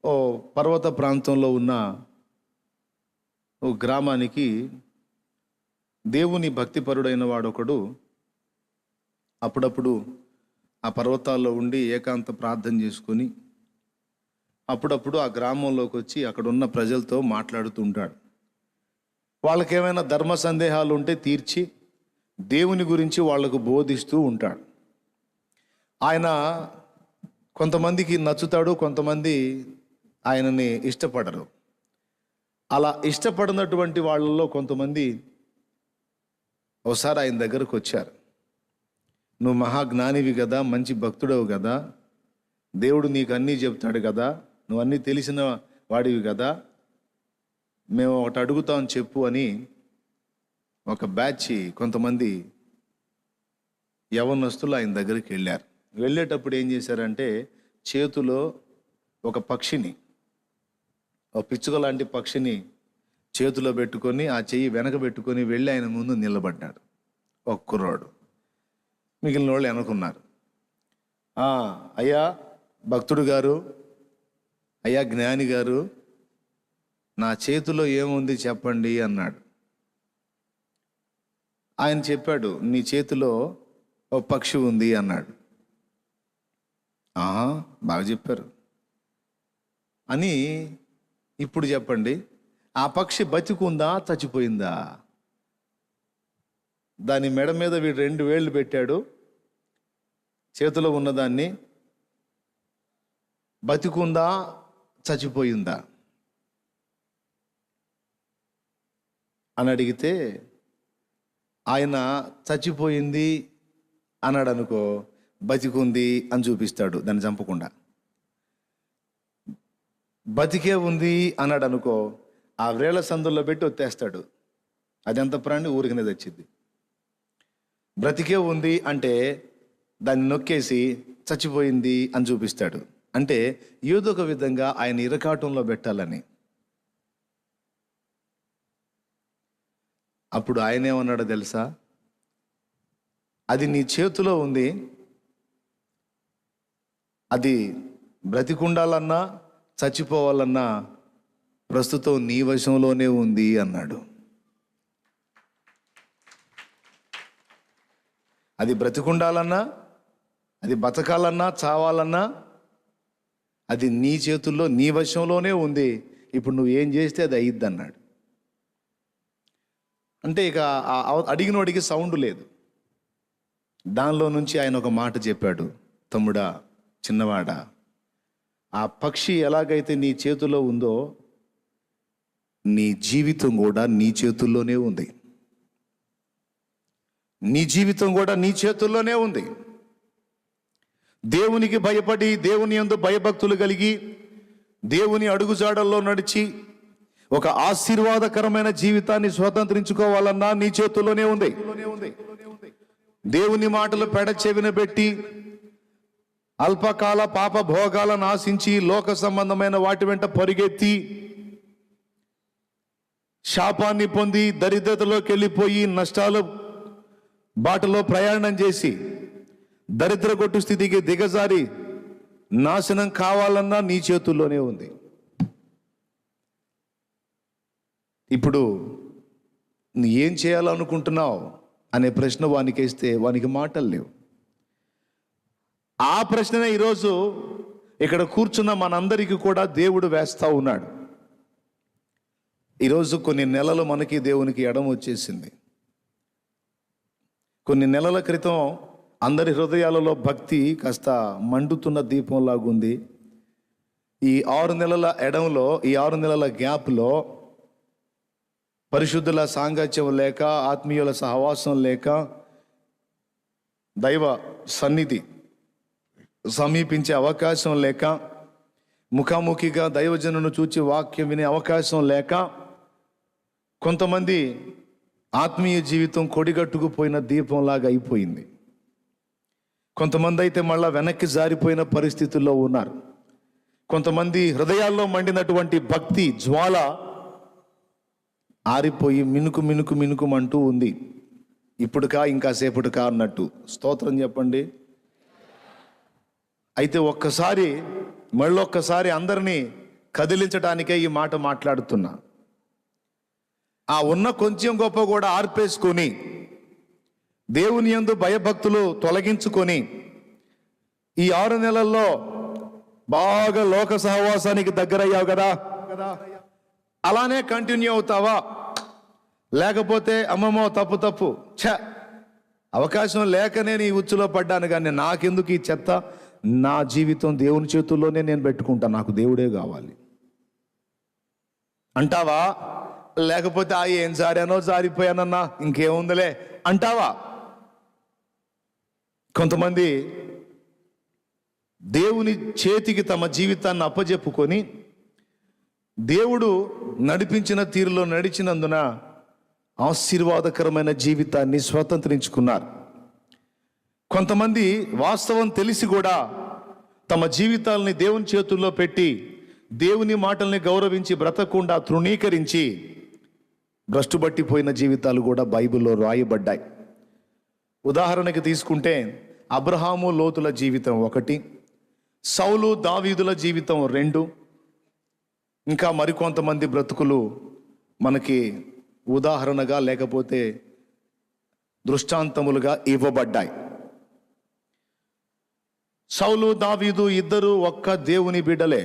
ఓ పర్వత ప్రాంతంలో ఉన్న ఓ గ్రామానికి దేవుని భక్తిపరుడైన వాడొకడు అప్పుడప్పుడు ఆ పర్వతాల్లో ఉండి ఏకాంత ప్రార్థన చేసుకొని అప్పుడప్పుడు ఆ గ్రామంలోకి వచ్చి అక్కడ ఉన్న ప్రజలతో మాట్లాడుతూ ఉంటాడు. వాళ్ళకేమైనా ధర్మ సందేహాలు ఉంటే తీర్చి దేవుని గురించి వాళ్లకు బోధిస్తూ ఉంటాడు. ఆయన కొంతమందికి నచ్చుతాడు, కొంతమంది ఆయనని ఇష్టపడరు. అలా ఇష్టపడినటువంటి వాళ్ళలో కొంతమంది ఒకసారి ఆయన దగ్గరకు వచ్చారు. నువ్వు మహాజ్ఞానివి కదా, మంచి భక్తుడవు కదా, దేవుడు నీకు అన్నీ చెప్తాడు కదా, నువ్వు అన్నీ తెలిసిన వాడివి కదా, మేము ఒకటి అడుగుతాం చెప్పు అని ఒక బ్యాచ్ కొంతమంది యవనస్తులు ఆయన దగ్గరికి వెళ్ళారు. వెళ్ళేటప్పుడు ఏం చేశారంటే చేతిలో ఒక పక్షిని, ఒక పిచ్చుక లాంటి పక్షిని చేతిలో పెట్టుకొని ఆ చెయ్యి వెనక పెట్టుకొని వెళ్ళి ఆయన ముందు నిలబడ్డాడు ఒక కుర్రాడు. మిగిలిన వాళ్ళు అనుకున్నారు, అయ్యా భక్తుడు గారు, అయ్యా జ్ఞాని గారు, నా చేతిలో ఏముంది చెప్పండి అన్నాడు. ఆయన చెప్పాడు, నీ చేతిలో ఓ పక్షి ఉంది అన్నాడు. బాగా చెప్పారు అని. ఇప్పుడు చెప్పండి, ఆ పక్షి బతికుందా చచ్చిపోయిందా? దాని మెడ మీద వీడు 2 వేళ్ళు పెట్టాడు, చేతిలో ఉన్నదాన్ని బతికుందా చచ్చిపోయిందా అని అడిగితే ఆయన చచ్చిపోయింది అన్నాడు అనుకో, బతికుంది అని చూపిస్తాడు దాన్ని చంపకుండా. బతికే ఉంది అన్నాడు అనుకో, ఆ వ్రేళ్ల సందుల్లో పెట్టి ఒత్తేస్తాడు. అది ఎంత ప్రాణి ఊరికనే తెచ్చింది. బ్రతికే ఉంది అంటే దాన్ని నొక్కేసి చచ్చిపోయింది అని చూపిస్తాడు. అంటే ఏదో ఒక విధంగా ఆయన ఇరకాటంలో పెట్టాలని. అప్పుడు ఆయన ఏమన్నాడో తెలుసా? అది నీ చేతిలో ఉంది, అది బ్రతికుండాలన్నా చచ్చిపోవాలన్నా ప్రస్తుతం నీ వశంలోనే ఉంది అన్నాడు. అది బ్రతికుండాలన్నా, అది బతకాలన్నా, చావాలన్నా అది నీ చేతుల్లో, నీ వశంలోనే ఉంది. ఇప్పుడు నువ్వు ఏం చేస్తే అది అయ్యిద్ది అన్నాడు. అంటే ఇక అడిగినోడికి సౌండ్ లేదు. దానిలో నుంచి ఆయన ఒక మాట చెప్పాడు, తమ్ముడా, చిన్నవాడా, ఆ పక్షి ఎలాగైతే నీ చేతిలో ఉందో నీ జీవితం కూడా నీ చేతుల్లోనే ఉంది. నీ జీవితం కూడా నీ చేతుల్లోనే ఉంది. దేవునికి భయపడి, దేవుని యందు భయభక్తులు కలిగి, దేవుని అడుగుజాడల్లో నడిచి ఒక ఆశీర్వాదకరమైన జీవితాన్ని స్వతంత్రించుకోవాలన్నా నీ చేతుల్లోనే ఉంది. దేవుని మాటలు పెడచెవిన పెట్టి అల్పకాల పాప భోగాలను ఆశించి లోక సంబంధమైన వాటి వెంట పరిగెత్తి శాపాన్ని పొంది దరిద్రతలోకి వెళ్ళిపోయి నష్టాలు బాటలో ప్రయాణం చేసి దరిద్ర కొట్టు స్థితికి దిగజారి నాశనం కావాలన్నా నీ చేతుల్లోనే ఉంది. ఇప్పుడు నువ్వు ఏం చేయాలనుకుంటున్నావు అనే ప్రశ్న వానికి వేస్తే వానికి మాటలు లేవు. ఆ ప్రశ్ననే ఈరోజు ఇక్కడ కూర్చున్న మనందరికీ కూడా దేవుడు వేస్తా ఉన్నాడు. ఈరోజు కొన్ని నెలలు మనకి దేవునికి ఎడమ వచ్చేసింది. కొన్ని నెలల క్రితం అందరి హృదయాలలో భక్తి కాస్త మండుతున్న దీపంలాగుంది. ఈ 6 నెలల ఎడంలో, ఈ 6 నెలల గ్యాప్లో పరిశుద్ధుల సాంగత్యం లేక, ఆత్మీయుల సహవాసం లేక, దైవ సన్నిధి సమీపించే అవకాశం లేక, ముఖాముఖిగా దైవజనును చూచి వాక్యం వినే అవకాశం లేక, కొంతమంది ఆత్మీయ జీవితం కొడిగట్టుకుపోయిన దీపంలాగా అయిపోయింది. కొంతమంది అయితే మళ్ళా వెనక్కి జారిపోయిన పరిస్థితుల్లో ఉన్నారు. కొంతమంది హృదయాల్లో మండినటువంటి భక్తి జ్వాల ఆరిపోయి మినుకు మినుకు మినుకుమంటూ ఉంది. ఇప్పుడుకా ఇంకా సేపటికా అన్నట్టు. స్తోత్రం చెప్పండి. అయితే ఒక్కసారి మళ్ళొక్కసారి అందరినీ కదిలించడానికే ఈ మాట మాట్లాడుతున్నా. ఆ ఉన్న కొంచెం గొప్ప కూడా ఆర్పేసుకొని దేవుని యందు భయభక్తులు తొలగించుకొని ఈ 6 నెలల్లో బాగా లోక సహవాసానికి దగ్గరయ్యావు కదా, అలానే కంటిన్యూ అవుతావా? లేకపోతే అమ్మమ్మో తప్పు అవకాశం లేకనే నీ ఉచ్చులో పడ్డాను, కానీ నాకెందుకు ఈ చెత్త, నా జీవితం దేవుని చేతుల్లోనే నేను పెట్టుకుంటాను, నాకు దేవుడే కావాలి అంటావా? లేకపోతే ఏం జారానో జారిపోయానన్నా ఇంకేముందిలే అంటావా? కొంతమంది దేవుని చేతికి తమ జీవితాన్ని అప్పజెప్పుకొని దేవుడు నడిపించిన తీరులో నడిచినందున ఆశీర్వాదకరమైన జీవితాన్ని స్వతంత్రించుకున్నారు. కొంతమంది వాస్తవం తెలిసి కూడా తమ జీవితాలని దేవుని చేతుల్లో పెట్టి దేవుని మాటల్ని గౌరవించి బ్రతకకుండా తృణీకరించి భ్రష్టుబట్టిపోయిన జీవితాలు కూడా బైబిల్లో రాయబడ్డాయి. ఉదాహరణకి తీసుకుంటే అబ్రహాము లోతుల జీవితం 1, సౌలు దావీదుల జీవితం 2, ఇంకా మరికొంతమంది బ్రతుకులు మనకి ఉదాహరణగా లేకపోతే దృష్టాంతములుగా ఇవ్వబడ్డాయి. సౌలు దావీదు ఇద్దరు ఒక్క దేవుని బిడ్డలే,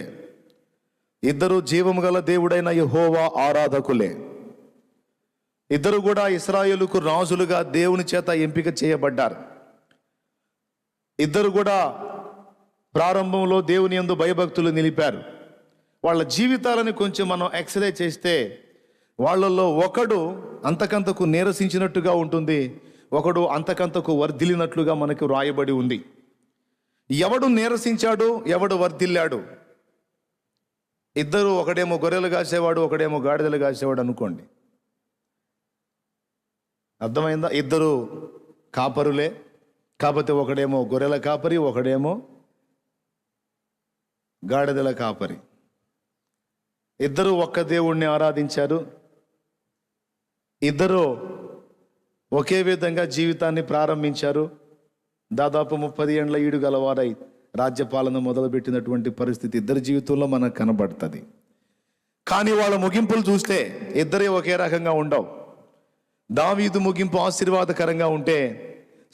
ఇద్దరు జీవము గల దేవుడైన యెహోవా ఆరాధకులే, ఇద్దరు కూడా ఇశ్రాయేలుకు రాజులుగా దేవుని చేత ఎంపిక చేయబడ్డారు. ఇద్దరు కూడా ప్రారంభంలో దేవుని యందు భయభక్తులు నిలిపారు. వాళ్ళ జీవితాలను కొంచెం మనం ఎక్స్రే చేస్తే వాళ్ళల్లో ఒకడు అంతకంతకు నీరసించినట్టుగా ఉంటుంది, ఒకడు అంతకంతకు వర్ధిల్లినట్లుగా మనకు రాయబడి ఉంది. ఎవడు నీరసించాడు, ఎవడు వర్ధిల్లాడు? ఇద్దరు, ఒకడేమో గొర్రెలు కాసేవాడు, ఒకడేమో గాడిదలు కాసేవాడు అనుకోండి, అర్థమైందా? ఇద్దరు కాపరులే, కాకపోతే ఒకడేమో గొర్రెల కాపరి, ఒకడేమో గాడిదల కాపరి. ఇద్దరు ఒక్క దేవుణ్ణి ఆరాధించారు, ఇద్దరు ఒకే విధంగా జీవితాన్ని ప్రారంభించారు. దాదాపు 30 ఏండ్ల ఈడు గలవారై రాజ్యపాలన మొదలుపెట్టినటువంటి పరిస్థితి ఇద్దరి జీవితంలో మనకు కనబడుతుంది. కానీ వాళ్ళ ముగింపులు చూస్తే ఇద్దరే ఒకే రకంగా ఉండవు. దావీదు ముగింపు ఆశీర్వాదకరంగా ఉంటే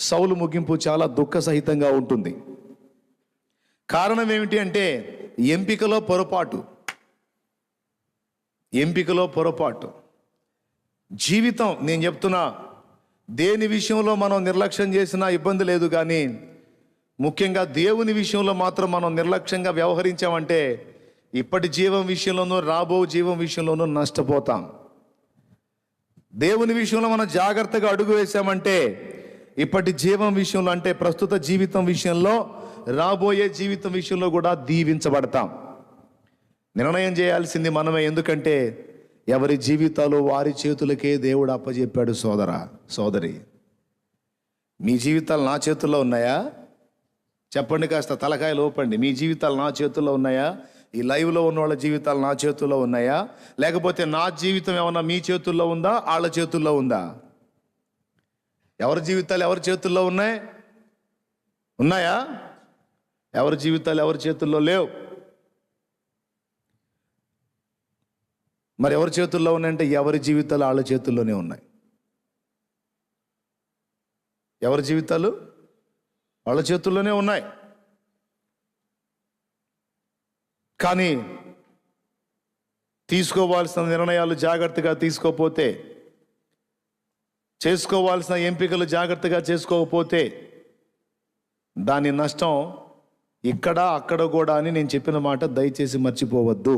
సౌలు ముగింపు చాలా దుఃఖ సహితంగా ఉంటుంది. కారణం ఏమిటి అంటే ఎంపికలో పొరపాటు. జీవితం, నేను చెప్తున్నా, దేని విషయంలో మనం నిర్లక్ష్యం చేసినా ఇబ్బంది లేదు, కానీ ముఖ్యంగా దేవుని విషయంలో మాత్రం మనం నిర్లక్ష్యంగా వ్యవహరించామంటే ఇప్పటి జీవం విషయంలోనూ రాబో జీవం విషయంలోనూ నష్టపోతాం. దేవుని విషయంలో మనం జాగ్రత్తగా అడుగు వేసామంటే ఇప్పటి జీవం విషయంలో, అంటే ప్రస్తుత జీవితం విషయంలో, రాబోయే జీవితం విషయంలో కూడా దీవించబడతాం. నిర్ణయం చేయాల్సింది మనమే, ఎందుకంటే ఎవరి జీవితాలు వారి చేతులకే దేవుడు అప్పచెప్పాడు. సోదరా సోదరి, మీ జీవితాలు నా చేతుల్లో ఉన్నాయా? చెప్పండి, కాస్త తలకాయలు ఊపండి. మీ జీవితాలు నా చేతుల్లో ఉన్నాయా? ఈ లైవ్లో ఉన్న వాళ్ళ జీవితాలు నా చేతుల్లో ఉన్నాయా? లేకపోతే నా జీవితం ఏమన్నా మీ చేతుల్లో ఉందా, వాళ్ళ చేతుల్లో ఉందా? ఎవరి జీవితాలు ఎవరి చేతుల్లో ఉన్నాయా? ఎవరి జీవితాలు ఎవరి చేతుల్లో లేవు. మరి ఎవరి చేతుల్లో ఉన్నాయంటే ఎవరి జీవితాలు వాళ్ళ చేతుల్లోనే ఉన్నాయి. ఎవరి జీవితాలు వాళ్ళ చేతుల్లోనే ఉన్నాయి. కానీ తీసుకోవాల్సిన నిర్ణయాలు జాగ్రత్తగా తీసుకోకపోతే, చేసుకోవాల్సిన ఎంపికలు జాగ్రత్తగా చేసుకోకపోతే దాని నష్టం ఇక్కడ అక్కడ కూడా అని నేను చెప్పిన మాట దయచేసి మర్చిపోవద్దు.